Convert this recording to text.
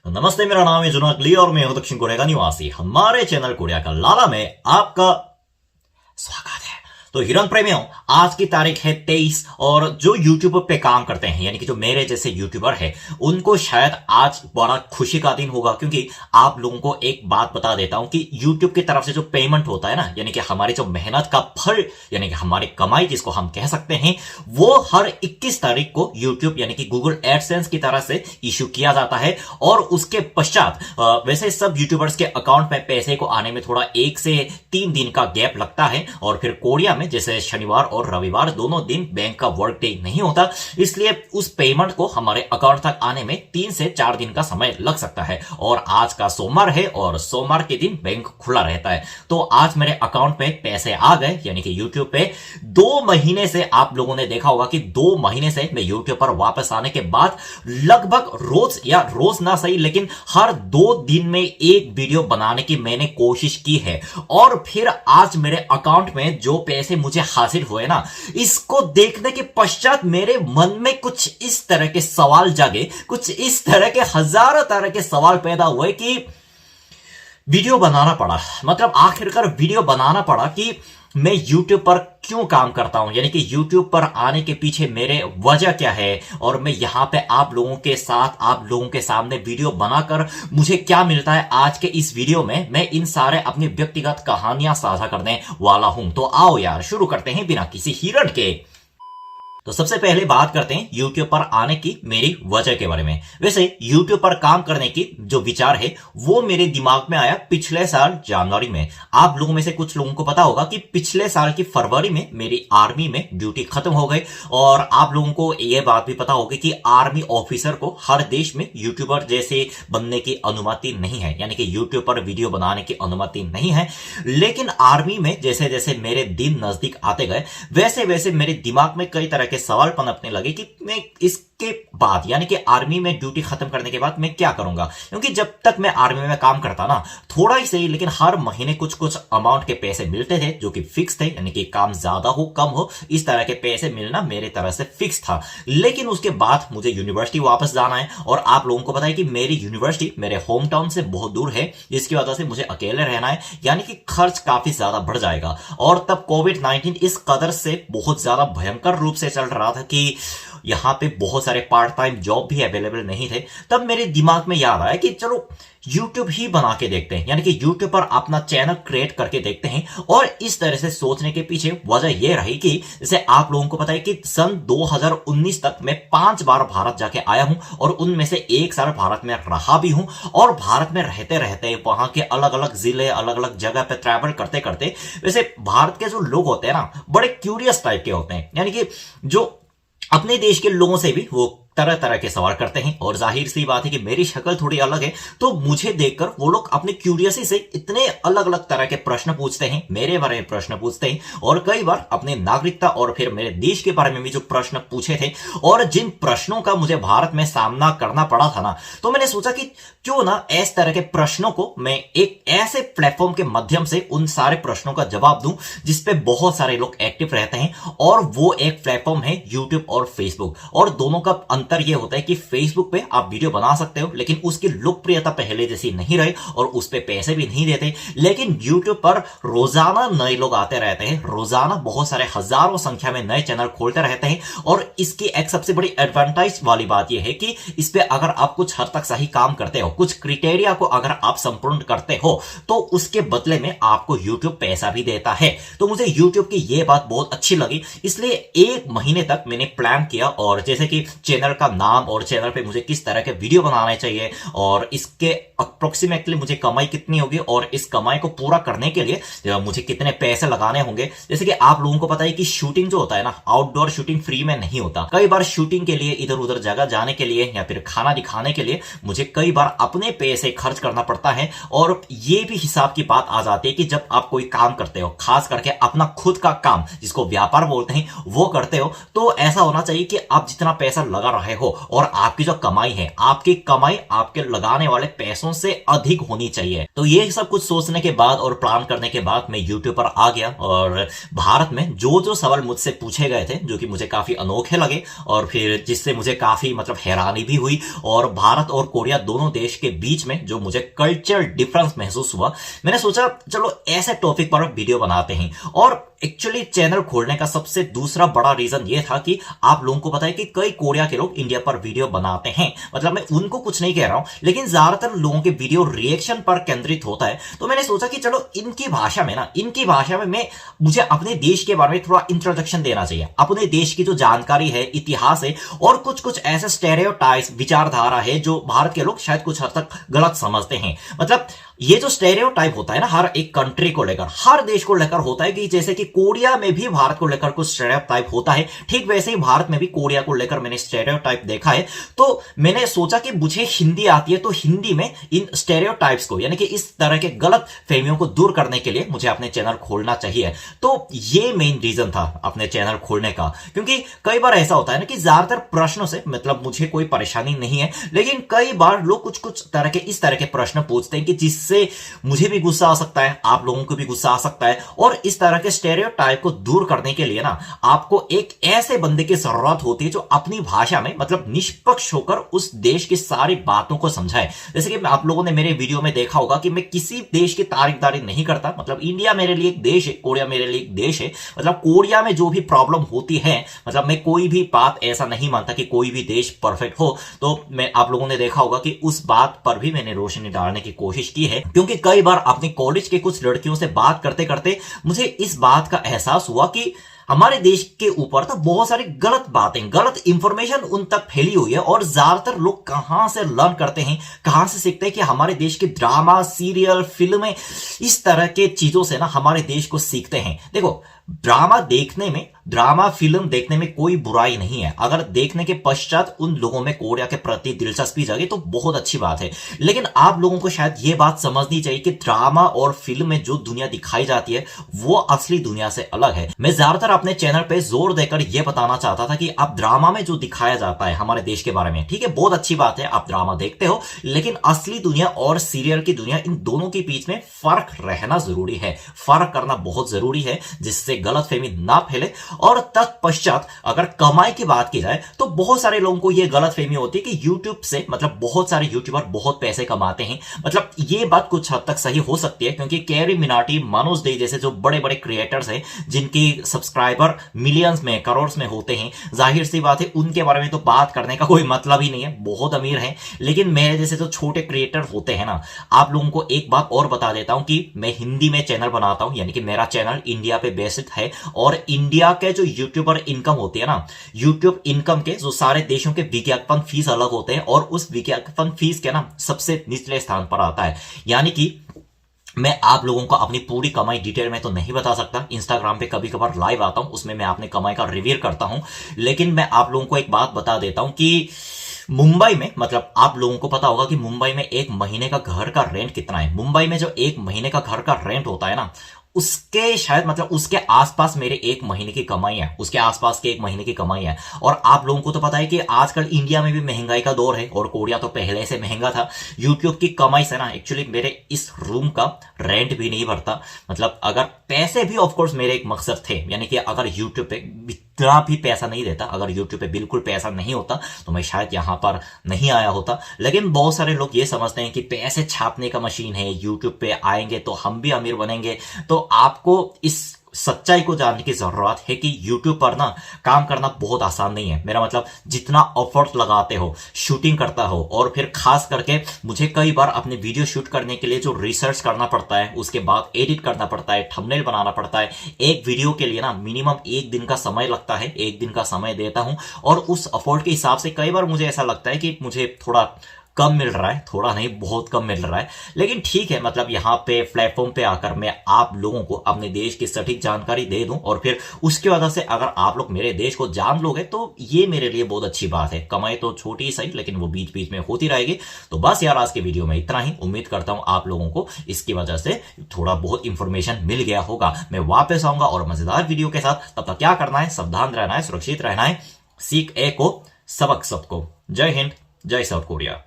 नमस्ते, मेरा नाम है जुनाक ली और मैं हूं दक्षिण कोरिया का निवासी। हमारे चैनल कोरिया का लाला में आपका स्वागत है। तो हिरन प्रेमियों, आज की तारीख है 23 और जो यूट्यूब पे काम करते हैं यानी कि जो मेरे जैसे यूट्यूबर है उनको शायद आज बड़ा खुशी का दिन होगा, क्योंकि आप लोगों को एक बात बता देता हूं कि यूट्यूब की तरफ से जो पेमेंट होता है ना, यानी कि हमारी जो मेहनत का फल यानी कि हमारी कमाई जिसको हम कह सकते हैं, वो हर 21 तारीख को यूट्यूब यानी कि गूगल एडसेंस की तरफ से इश्यू किया जाता है। और उसके पश्चात वैसे सब यूट्यूबर्स के अकाउंट में पैसे को आने में थोड़ा 1 से 3 दिन का गैप लगता है। और फिर कोरिया में जैसे शनिवार और रविवार दोनों दिन बैंक का वर्क डे नहीं होता, इसलिए उस पेमेंट को हमारे अकाउंट तक आने में 3 से 4 दिन का समय लग सकता है। और आज का सोमवार है और सोमवार के दिन बैंक खुला रहता है। तो आज मेरे अकाउंट में पैसे आ गए, यानी कि यूट्यूब पे 2 महीने से आप लोगों ने देखा होगा कि 2 महीने से मैं यूट्यूब पर वापस आने के बाद लगभग रोज या रोज ना सही लेकिन हर 2 दिन में एक वीडियो बनाने की मैंने कोशिश की है। और फिर आज मेरे अकाउंट में जो पैसे मुझे हासिल हुए ना, इसको देखने के पश्चात मेरे मन में कुछ इस तरह के सवाल जागे, कुछ इस तरह के हजारों तरह के सवाल पैदा हुए कि वीडियो बनाना पड़ा। मतलब आखिरकार वीडियो बनाना पड़ा कि मैं YouTube पर क्यों काम करता हूं, यानी कि YouTube पर आने के पीछे मेरे वजह क्या है, और मैं यहां पे आप लोगों के साथ आप लोगों के सामने वीडियो बनाकर मुझे क्या मिलता है। आज के इस वीडियो में मैं इन सारे अपनी व्यक्तिगत कहानियां साझा करने वाला हूं। तो आओ यार शुरू करते हैं बिना किसी हिरन के। तो सबसे पहले बात करते हैं YouTube पर आने की मेरी वजह के बारे में। वैसे YouTube पर काम करने की जो विचार है वो मेरे दिमाग में आया पिछले साल जनवरी में। आप लोगों में से कुछ लोगों को पता होगा कि पिछले साल की फरवरी में मेरी आर्मी में ड्यूटी खत्म हो गई। और आप लोगों को यह बात भी पता होगी कि आर्मी ऑफिसर को हर देश में यूट्यूबर जैसे बनने की अनुमति नहीं है, यानी कि यूट्यूब पर वीडियो बनाने की अनुमति नहीं है। लेकिन आर्मी में जैसे जैसे मेरे दिन नजदीक आते गए वैसे वैसे मेरे दिमाग में कई तरह के सवाल पनपने लगे कि मैं इसके बाद यानी कि आर्मी में ड्यूटी खत्म करने के बाद मैं क्या करूंगा। क्योंकि जब तक मैं आर्मी में काम करता ना, थोड़ा ही सही लेकिन हर महीने कुछ कुछ अमाउंट के पैसे मिलते थे जो कि फिक्स थे, यानी कि काम ज्यादा हो कम हो इस तरह के पैसे मिलना मेरे तरह से फिक्स था। लेकिन उसके बाद मुझे यूनिवर्सिटी वापस जाना है और आप लोगों को पता है कि मेरी यूनिवर्सिटी मेरे होम टाउन से बहुत दूर है, जिसकी वजह से मुझे अकेले रहना है, यानी कि खर्च काफी ज्यादा बढ़ जाएगा। और तब कोविड-19 इस कदर से बहुत ज्यादा भयंकर रूप से चल रहा था कि यहां पे बहुत सारे पार्ट टाइम जॉब भी अवेलेबल नहीं थे। तब मेरे दिमाग में याद आया कि चलो YouTube ही बना के देखते हैं, यानी कि YouTube पर अपना चैनल क्रिएट करके देखते हैं। और इस तरह से सोचने के पीछे वजह यह रही कि जैसे आप लोगों को पता है कि सन 2019 तक मैं 5 बार भारत जाके आया हूं और उनमें से 1 साल भारत में रहा भी हूं। और भारत में रहते रहते वहां के अलग अलग जिले अलग अलग जगह पे ट्रैवल करते करते वैसे भारत के जो लोग होते हैं ना, बड़े क्यूरियस टाइप के होते हैं, यानी कि जो अपने देश के लोगों से भी वो तरह तरह के सवाल करते हैं। और जाहिर सी बात है कि मेरी शक्ल थोड़ी अलग है, तो मुझे देखकर वो लोग अपने क्यूरियसिटी से इतने अलग अलग तरह के प्रश्न पूछते हैं, मेरे बारे में प्रश्न पूछते हैं। और कई बार अपने नागरिकता और फिर मेरे देश के बारे में भी जो प्रश्न पूछे थे, और जिन प्रश्नों का मुझे भारत में सामना करना पड़ा था ना, तो मैंने सोचा कि क्यों ना इस तरह के प्रश्नों को मैं एक ऐसे प्लेटफॉर्म के माध्यम से उन सारे प्रश्नों का जवाब दूं जिसपे बहुत सारे लोग एक्टिव रहते हैं। और वो एक प्लेटफॉर्म है यूट्यूब और फेसबुक। और दोनों का अंतर यह होता है कि फेसबुक पे आप वीडियो बना सकते हो लेकिन उसकी लोकप्रियता पहले जैसी नहीं रही और उस पे पैसे भी नहीं देते। लेकिन यूट्यूब पर रोजाना नए लोग आते रहते हैं, रोजाना बहुत सारे हजारों संख्या में नए चैनल खोलते रहते हैं। और इसकी एक सबसे बड़ी एडवांटेज वाली बात यह है कि इस पे अगर आप कुछ हद तक सही काम करते हो, कुछ क्राइटेरिया को अगर आप संपूर्ण करते हो, तो उसके बदले में आपको यूट्यूब पैसा भी देता है। तो मुझे यूट्यूब की यह बात बहुत अच्छी लगी, इसलिए 1 महीने तक मैंने प्लान किया। और जैसे कि चैनल का नाम और चैनल पे मुझे किस तरह के वीडियो बनाने चाहिए और इसके अप्रोक्सीमेटली मुझे कमाई कितनी होगी और इस कमाई को पूरा करने के लिए मुझे कितने पैसे लगाने होंगे। जैसे कि आप लोगों को पता है कि शूटिंग जो होता है ना, आउटडोर शूटिंग फ्री में नहीं होता। कई बार शूटिंग के लिए इधर उधर जगह जाने के लिए या फिर खाना दिखाने के लिए मुझे कई बार अपने पैसे खर्च करना पड़ता है। और ये भी हिसाब की बात आ जाती है कि जब आप कोई काम करते हो, खास करके अपना खुद का काम जिसको व्यापार बोलते हैं वो करते हो, तो ऐसा होना चाहिए कि आप जितना पैसा लगा रहे हो और आपकी जो कमाई है, आपकी कमाई आपके लगाने वाले पैसों से अधिक होनी चाहिए। तो ये सब कुछ सोचने के बाद और प्लान करने के बाद मैं यूट्यूब पर आ गया और भारत में जो जो सवाल मुझसे पूछे गए थे, जो कि मुझे काफी अनोखे लगे और फिर जिससे मुझे काफी मतलब हैरानी भी हुई, और भारत और कोरिया दोनों देश के बीच में जो मुझे कल्चरल डिफरेंस महसूस हुआ, मैंने सोचा चलो ऐसे टॉपिक पर वीडियो बनाते हैं। और एक्चुअली चैनल खोलने का सबसे दूसरा बड़ा रीजन ये था कि आप लोगों को पता है कि कई कोरिया के लोग इंडिया पर वीडियो बनाते हैं, मतलब मैं उनको कुछ नहीं कह रहा हूं, लेकिन ज्यादातर लोगों के वीडियो रिएक्शन पर केंद्रित होता है। तो मैंने सोचा कि चलो इनकी भाषा में मैं मुझे अपने देश के बारे में थोड़ा इंट्रोडक्शन देना चाहिए, अपने देश की जो जानकारी है, इतिहास है, और कुछ ऐसे स्टेरियोटाइप्स, विचारधारा है जो भारत के लोग शायद कुछ हद तक गलत समझते हैं। मतलब ये जो स्टेरियोटाइप होता है ना, हर एक कंट्री को लेकर, हर देश को लेकर होता है, कि जैसे कि कोरिया में भी भारत को लेकर कुछ स्टेरियोटाइप होता है, ठीक वैसे ही भारत में भी कोरिया को लेकर मैंने स्टेरियोटाइप देखा है। तो मैंने सोचा कि मुझे हिंदी आती है, तो हिंदी में इन स्टेरियोटाइप्स को, यानी कि इस तरह के गलत फहमियों को दूर करने के लिए मुझे अपने चैनल खोलना चाहिए। तो ये मेन रीजन था अपने चैनल खोलने का, क्योंकि कई बार ऐसा होता है ना कि ज्यादातर प्रश्नों से मतलब मुझे कोई परेशानी नहीं है, लेकिन कई बार लोग कुछ तरह के इस तरह के प्रश्न पूछते हैं कि जिससे मुझे भी गुस्सा आ सकता है, आप लोगों को भी गुस्सा आ सकता है। और इस तरह के स्टेरियोटाइप को दूर करने के लिए ना आपको एक ऐसे बंदे की जरूरत होती है जो अपनी भाषा में मतलब निष्पक्ष होकर उस देश की सारी बातों को समझाए। जैसे कि आप लोगों ने मेरे वीडियो में देखा होगा कि मैं किसी देश की तारीफदारी नहीं करता, मतलब इंडिया मेरे लिए एक देश है, कोरिया मेरे लिए एक देश है, मतलब कोरिया में जो भी प्रॉब्लम होती है, मतलब मैं कोई भी बात ऐसा नहीं मानता कि कोई भी देश परफेक्ट हो। तो मैं आप लोगों ने देखा होगा कि उस बात पर भी मैंने रोशनी डालने की कोशिश की है, क्योंकि कई बार अपने कॉलेज के कुछ लड़कियों से बात करते करते मुझे इस बात का एहसास हुआ कि हमारे देश के ऊपर तो बहुत सारी गलत बातें, गलत इंफॉर्मेशन उन तक फैली हुई है। और ज्यादातर लोग कहां से लर्न करते हैं, कहां से सीखते हैं कि हमारे देश के ड्रामा, सीरियल, फिल्में, इस तरह के चीजों से ना हमारे देश को सीखते हैं। देखो, ड्रामा फिल्म देखने में कोई बुराई नहीं है, अगर देखने के पश्चात उन लोगों में कोरिया के प्रति दिलचस्पी जागे तो बहुत अच्छी बात है। लेकिन आप लोगों को शायद यह बात समझनी चाहिए कि ड्रामा और फिल्म में जो दुनिया दिखाई जाती है वो असली दुनिया से अलग है। मैं ज्यादातर अपने चैनल पे जोर देकर यह बताना चाहता था कि आप ड्रामा में जो दिखाया जाता है हमारे देश के बारे में, ठीक है, बहुत अच्छी बात है, आप ड्रामा देखते हो, लेकिन असली दुनिया और सीरियल की दुनिया, इन दोनों के बीच में फर्क रहना जरूरी है, फर्क करना बहुत जरूरी है, जिससे गलतफहमी ना फैले। और तत्पश्चात अगर कमाई की बात की जाए तो बहुत सारे लोगों को यह गलतफहमी होती है कि यूट्यूब से मतलब बहुत सारे यूट्यूबर बहुत पैसे कमाते हैं। मतलब यह बात कुछ हद तक सही हो सकती है, क्योंकि कैरी मिनाटी, मनोज डे जैसे जो बड़े बड़े क्रिएटर्स हैं जिनकी सब्सक्राइबर मिलियंस में, करोड़ में होते हैं, जाहिर सी बात है उनके बारे में तो बात करने का कोई मतलब ही नहीं है, बहुत अमीर है। लेकिन मेरे जैसे जो छोटे क्रिएटर होते हैं ना, आप लोगों को एक बात और बता देता हूं कि मैं हिंदी में चैनल बनाता हूं, यानी कि मेरा चैनल इंडिया पे बेस्ड है। और इंडिया के जो यूट्यूबर इनकम होती है ना, यूट्यूब इनकम के जो सारे देशों के विज्ञापन फीस अलग होते हैं, और उस विज्ञापन फीस के ना सबसे निचले स्थान पर आता है। यानी कि मैं आप लोगों को अपनी पूरी कमाई डिटेल में तो नहीं बता सकता, इंस्टाग्राम पे कभी कभार लाइव आता हूं, उसमें मैं अपनी कमाई का रिव्यू करता हूं। लेकिन मैं आप लोगों को एक बात बता देता हूं कि मुंबई में, मतलब आप लोगों को पता होगा कि मुंबई में एक महीने का घर का रेंट कितना है। मुंबई में जो एक महीने का घर का रेंट होता है ना, उसके शायद मतलब उसके आसपास मेरे एक महीने की कमाई है, उसके आसपास के एक महीने की कमाई है। और आप लोगों को तो पता है कि आजकल इंडिया में भी महंगाई का दौर है, और कोरिया तो पहले से महंगा था। यूट्यूब की कमाई से ना एक्चुअली मेरे इस रूम का रेंट भी नहीं भरता। मतलब अगर पैसे भी ऑफकोर्स मेरे एक मकसद थे, यानी कि अगर यूट्यूब पे इतना भी पैसा नहीं देता, अगर यूट्यूब पे बिल्कुल पैसा नहीं होता तो मैं शायद यहां पर नहीं आया होता। लेकिन बहुत सारे लोग ये समझते हैं कि पैसे छापने का मशीन है, यूट्यूब पे आएंगे तो हम भी अमीर बनेंगे। तो आपको इस सच्चाई को जानने की जरूरत है कि YouTube पर ना काम करना बहुत आसान नहीं है। मेरा मतलब जितना एफर्ट लगाते हो, शूटिंग करता हो, और फिर खास करके मुझे कई बार अपने वीडियो शूट करने के लिए जो रिसर्च करना पड़ता है, उसके बाद एडिट करना पड़ता है, थंबनेल बनाना पड़ता है, एक वीडियो के लिए ना मिनिमम एक दिन का समय लगता है, एक दिन का समय देता हूं। और उस एफर्ट के हिसाब से कई बार मुझे ऐसा लगता है कि मुझे थोड़ा कम मिल रहा है, थोड़ा नहीं बहुत कम मिल रहा है। लेकिन ठीक है, मतलब यहाँ पे प्लेटफॉर्म पे आकर मैं आप लोगों को अपने देश की सटीक जानकारी दे दूं, और फिर उसकी वजह से अगर आप लोग मेरे देश को जान लोगे तो ये मेरे लिए बहुत अच्छी बात है। कमाई तो छोटी ही सही, लेकिन वो बीच बीच में होती रहेगी। तो बस यार, आज के वीडियो में इतना ही। उम्मीद करता हूं आप लोगों को इसकी वजह से थोड़ा बहुत इंफॉर्मेशन मिल गया होगा। मैं वापस आऊंगा और मजेदार वीडियो के साथ। तब तक क्या करना है, सावधान रहना है, सुरक्षित रहना है, सीख ए को सबक सबको। जय हिंद, जय साउथ कोरिया।